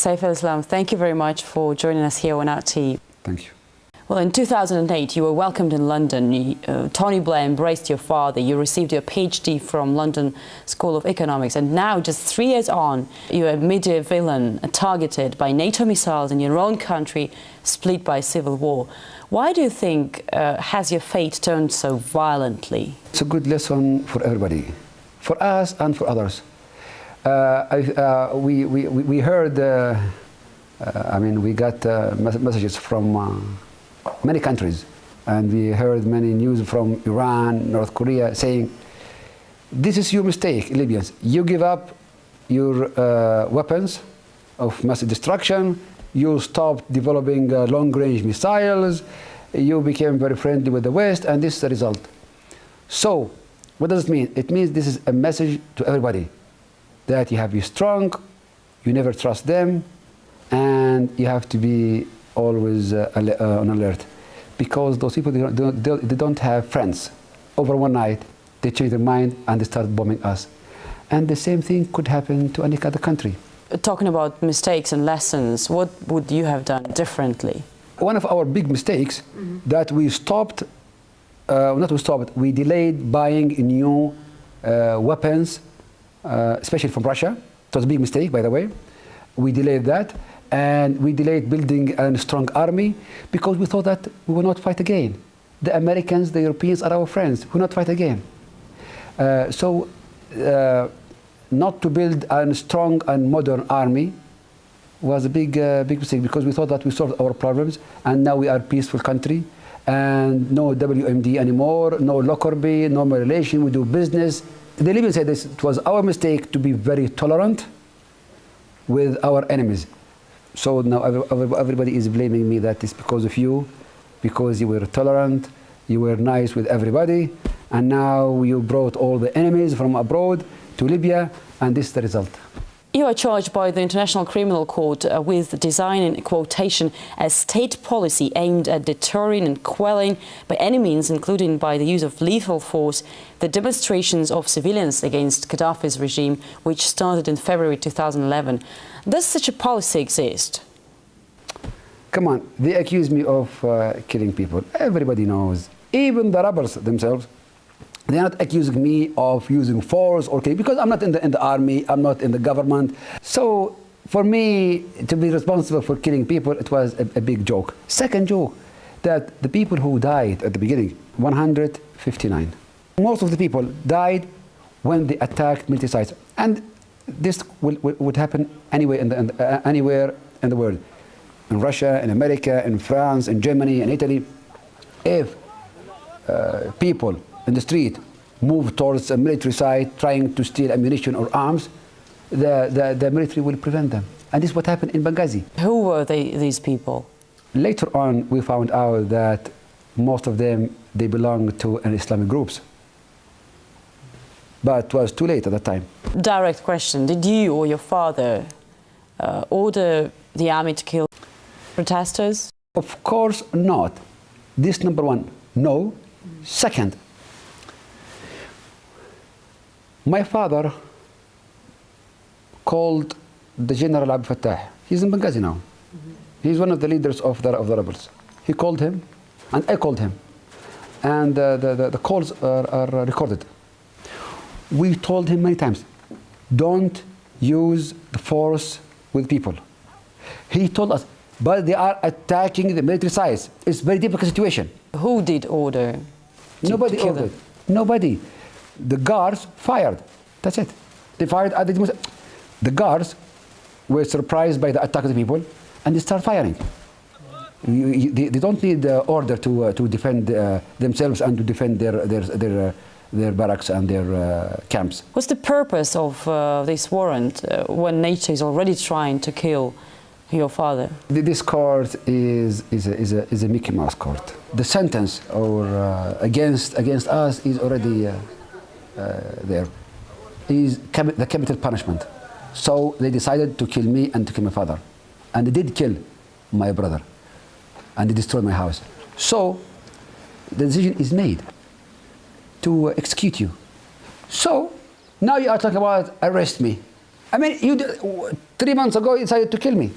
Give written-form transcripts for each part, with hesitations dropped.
Saif al-Islam, thank you very much for joining us here on RT. Thank you. Well, in 2008, you were welcomed in London. Tony Blair embraced your father. You received your PhD from London School of Economics. And now, just 3 years on, you're a media villain targeted by NATO missiles in your own country, split by civil war. Why do you think has your fate turned so violently? It's a good lesson for everybody, for us and for others. We heard, we got messages from many countries, and we heard many news from Iran, North Korea, saying, this is your mistake, Libyans. You give up your weapons of mass destruction, you stopped developing long-range missiles, you became very friendly with the West, and this is the result. So, what does it mean? It means this is a message to everybody, that you have to be strong, you never trust them, and you have to be always on alert, because those people, they don't have friends. Over one night, they change their mind and they start bombing us. And the same thing could happen to any other country. Talking about mistakes and lessons, what would you have done differently? One of our big mistakes that we stopped, we delayed buying new weapons, especially from Russia. It was a big mistake, by the way. We delayed that. And we delayed building a strong army because we thought that we will not fight again. The Americans, the Europeans are our friends. We will not fight again. Not to build a strong and modern army was a big mistake, because we thought that we solved our problems, and now we are a peaceful country, and no WMD anymore, no Lockerbie, no more relation, we do business. The Libyans said this, it was our mistake to be very tolerant with our enemies. So now everybody is blaming me that it's because of you, because you were tolerant, you were nice with everybody, and now you brought all the enemies from abroad to Libya, and this is the result. You are charged by the International Criminal Court with designing, quotation, a state policy aimed at deterring and quelling by any means, including by the use of lethal force, the demonstrations of civilians against Gaddafi's regime, which started in February 2011. Does such a policy exist? Come on, they accuse me of killing people. Everybody knows, even the rebels themselves. They're not accusing me of using force or killing, because I'm not in the army, I'm not in the government. So for me to be responsible for killing people, it was a big joke. Second joke, that the people who died at the beginning, 159. Most of the people died when they attacked military sites. And this would happen anywhere in the world. In Russia, in America, in France, in Germany, in Italy. If people in the street move towards a military site trying to steal ammunition or arms, the military will prevent them. And this is what happened in Benghazi. Who were these people? Later on, we found out that most of them, they belonged to an Islamic groups. But it was too late at that time. Direct question, did you or your father order the army to kill protesters? Of course not. This number one, no. Second, my father called the General Abdel Fattah. He's in Benghazi now. He's one of the leaders of the rebels. He called him, and I called him. And the calls are recorded. We told him many times, don't use the force with people. He told us, but they are attacking the military sites. It's a very difficult situation. Who did order? Nobody ordered. Nobody. The guards fired. That's it. They fired at the guards were surprised by the attack of the people, and they start firing. They don't need the order to defend themselves and to defend their barracks and their camps. What's the purpose of this warrant when NATO is already trying to kill your father? This court is a Mickey Mouse court. The sentence against us is already there. Is the capital punishment. So they decided to kill me and to kill my father, and they did kill my brother, and they destroyed my house. So the decision is made to execute you. So now you are talking about arrest me. I mean, 3 months ago you decided to kill me.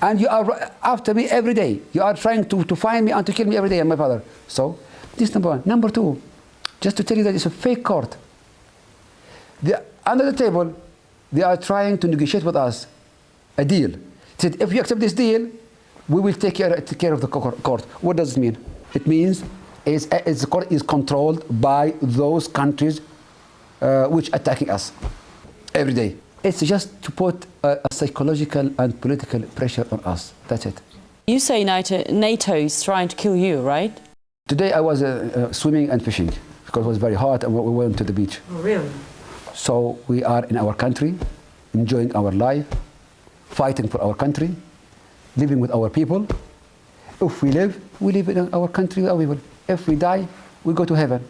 And you are after me every day. You are trying to find me and to kill me every day, and my father. So, this is number one. Number two, just to tell you that it's a fake court. Under the table, they are trying to negotiate with us a deal. They said, if you accept this deal, we will take care of the court. What does it mean? It means the court is controlled by those countries which are attacking us every day. It's just to put a psychological and political pressure on us. That's it. You say NATO is trying to kill you, right? Today I was swimming and fishing because it was very hot and we went to the beach. Oh, really? So we are in our country, enjoying our life, fighting for our country, living with our people. If we live in our country with our people. If we die, we go to heaven.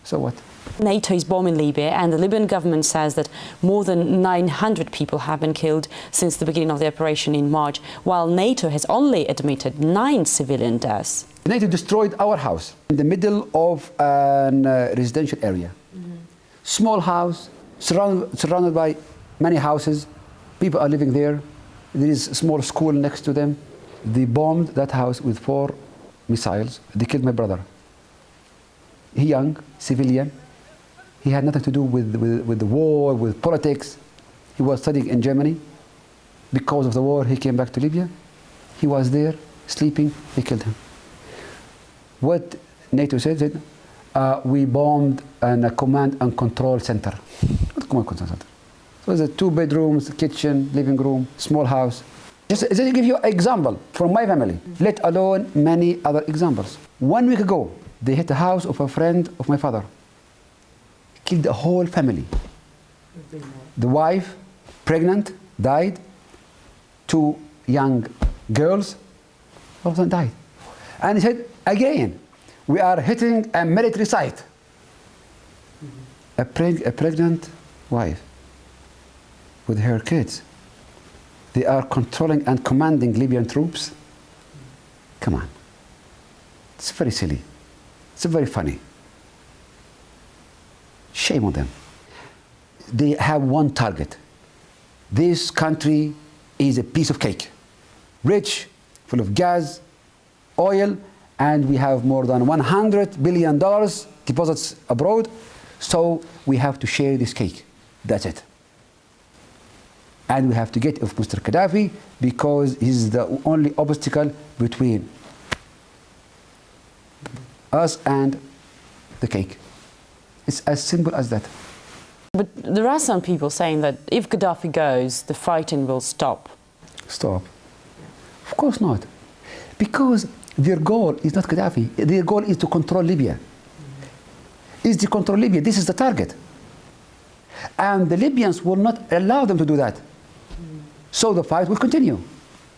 So what? NATO is bombing Libya, and the Libyan government says that more than 900 people have been killed since the beginning of the operation in March, while NATO has only admitted 9 civilian deaths. NATO destroyed our house in the middle of a residential area. Small house, surrounded by many houses. People are living there. There is a small school next to them. They bombed that house with 4 missiles. They killed my brother. He young, civilian. He had nothing to do with the war, with politics. He was studying in Germany. Because of the war, he came back to Libya. He was there, sleeping. They killed him. What NATO said, we bombed a command and control center. What command and control center? So it was 2 bedrooms, kitchen, living room, small house. Just to give you an example from my family, let alone many other examples. 1 week ago, they hit the house of a friend of my father. Killed the whole family. The wife, pregnant, died. 2 young girls, all of them died. And he said, again, we are hitting a military site. A pregnant wife with her kids. They are controlling and commanding Libyan troops. Come on. It's very silly. It's very funny. Shame on them. They have one target. This country is a piece of cake. Rich, full of gas, oil, and we have more than $100 billion deposits abroad. So we have to share this cake. That's it. And we have to get off Mr. Gaddafi because he's the only obstacle between us and the cake. It's as simple as that. But there are some people saying that if Gaddafi goes, the fighting will stop. Stop? Of course not. Because their goal is not Gaddafi. Their goal is to control Libya. Is to control Libya. This is the target. And the Libyans will not allow them to do that. So the fight will continue.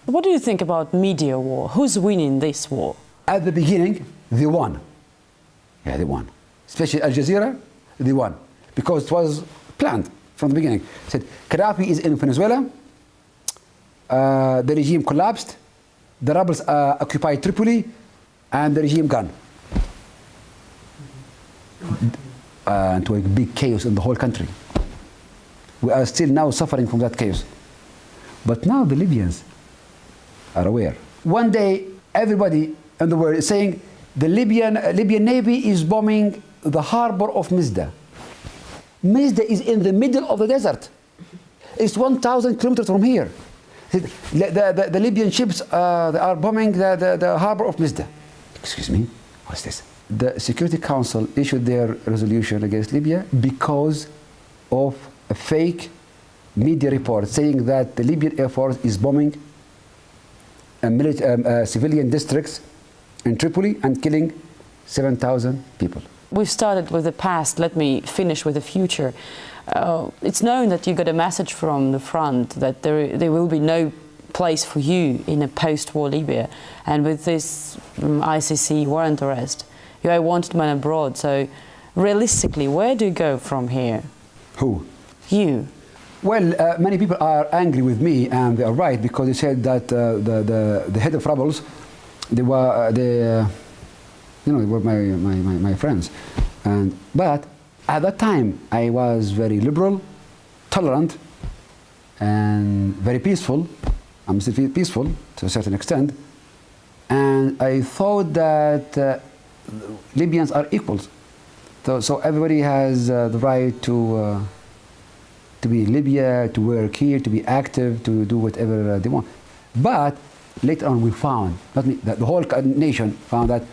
What do you think about media war? Who's winning this war? At the beginning, they won. Yeah, they won. Especially Al Jazeera, they won. Because it was planned from the beginning. It said, Gaddafi is in Venezuela, the regime collapsed, the rebels occupied Tripoli, and the regime gone. Into a big chaos in the whole country. We are still now suffering from that chaos. But now the Libyans are aware. One day, everybody in the world is saying the Libyan Navy is bombing the harbor of Misda. Misda is in the middle of the desert. It's 1,000 kilometers from here. The Libyan ships they are bombing the harbor of Misda. Excuse me, what's this? The Security Council issued their resolution against Libya because of a fake media report saying that the Libyan Air Force is bombing civilian districts in Tripoli and killing 7,000 people. We've started with the past, let me finish with the future. It's known that you got a message from the front that there will be no place for you in a post-war Libya. And with this ICC warrant arrest, you are a wanted man abroad. So realistically, where do you go from here? Who? You. Well, many people are angry with me, and they are right, because they said that the head of rebels, they were my friends. But at that time, I was very liberal, tolerant, and very peaceful. I'm still peaceful to a certain extent. And I thought that Libyans are equals. So everybody has the right to be in Libya, to work here, to be active, to do whatever they want. But later on we found, not me, the whole nation found that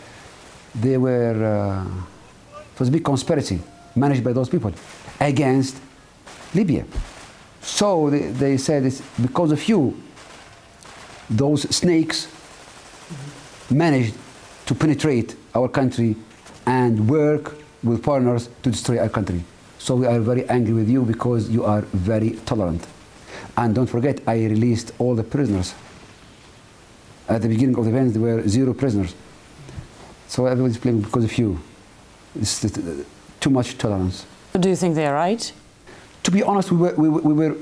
they were, it was a big conspiracy managed by those people against Libya. So they said it's because of you, those snakes managed to penetrate our country and work with foreigners to destroy our country. So we are very angry with you because you are very tolerant. And don't forget, I released all the prisoners. At the beginning of the events, there were 0 prisoners. So everybody's blaming because of you. It's too much tolerance. Do you think they're right? To be honest, we were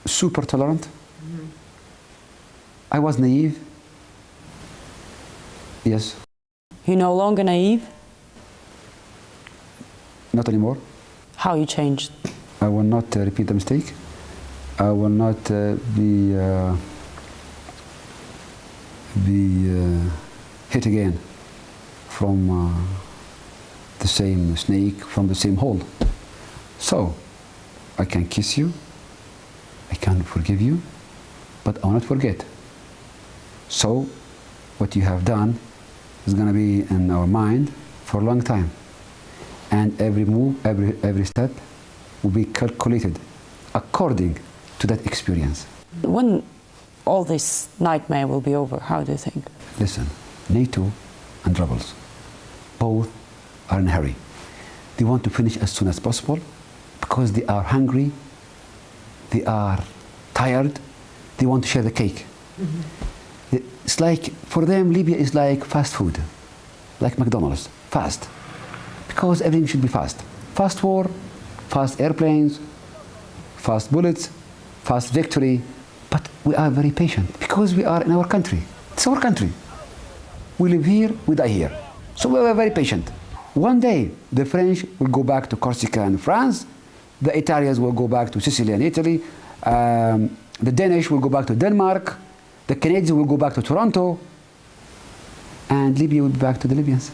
super tolerant. Mm-hmm. I was naive. Yes. You're no longer naive? Not anymore. How you changed? I will not repeat the mistake. I will not be hit again from the same snake, from the same hole. So, I can kiss you, I can forgive you, but I will not forget. So, what you have done is going to be in our mind for a long time. And every move, every step will be calculated according to that experience. When all this nightmare will be over, how do you think? Listen, NATO and rebels, both are in a hurry. They want to finish as soon as possible because they are hungry, they are tired, they want to share the cake. Mm-hmm. It's like, for them, Libya is like fast food, like McDonald's, fast. Because everything should be fast. Fast war, fast airplanes, fast bullets, fast victory. But we are very patient because we are in our country. It's our country. We live here, we die here. So we are very patient. One day, the French will go back to Corsica and France. The Italians will go back to Sicily and Italy. The Danish will go back to Denmark. The Canadians will go back to Toronto. And Libya will be back to the Libyans.